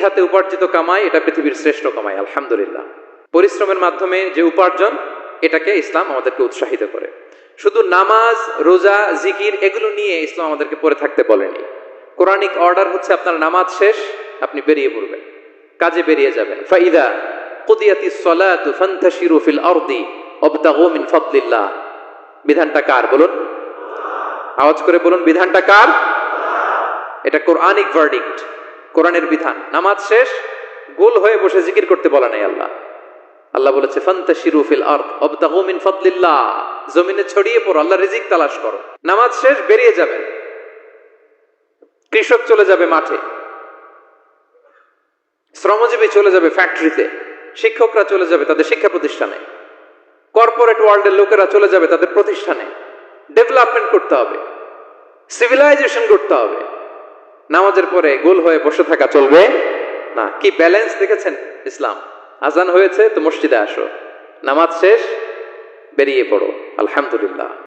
খাতে উপার্জিত কামাই এটা পৃথিবীর শ্রেষ্ঠ কামাই, আলহামদুলিল্লাহ। পরিশ্রমের মাধ্যমে যে উপার্জন, এটাকে ইসলাম আমাদেরকে উৎসাহিত করে। শুধু নামাজ, রোজা, জিকির এগুলো নিয়ে ইসলাম আমাদেরকে পড়ে থাকতে বলেনি। কোরআনিক অর্ডার হচ্ছে আপনার নামাজ শেষ, আপনি বেরিয়ে পড়বেন, কাজে বেরিয়ে যাবেন। ফাইদা কুদিয়াতিস সালাতু ফান্তাশিরু ফিল আরদি ওয়াবতাগু মিন ফাদলিল্লাহ। বিধানটা কার বলুন? আওয়াজ করে বলুন, বিধানটা কার? এটা কোরআনিক ভার্ডিক্ট, কোরআনের বিধান। নামাজ শেষ, গোল হয়ে বসে জিকির করতে বলা নাই আল্লাহ। আল্লাহ বলেছে ফান্তাশিরু ফিল আরদ ওয়াবতাগু মিন ফাদলিল্লাহ, জমিনে ছড়িয়ে পড়ো, আল্লাহর রিজিক তালাশ করো। নামাজ শেষ, বেরিয়ে যাবেন। কৃষক চলে যাবে মাঠে, শ্রমজীবী চলে যাবে ফ্যাক্টরিতে, শিক্ষকরা চলে যাবে তাদের শিক্ষা প্রতিষ্ঠানে, কর্পোরেট ওয়ার্ল্ডের লোকেরা চলে যাবে তাদের প্রতিষ্ঠানে। ডেভেলপমেন্ট করতে হবে, সিভিলাইজেশন করতে হবে। নামাজের পরে গোল হয়ে বসে থাকা চলবে না। কি ব্যালেন্স দেখেছেন ইসলাম? আজান হয়েছে তো মসজিদে আসো, নামাজ শেষ বেরিয়ে পড়ো, আলহামদুলিল্লাহ।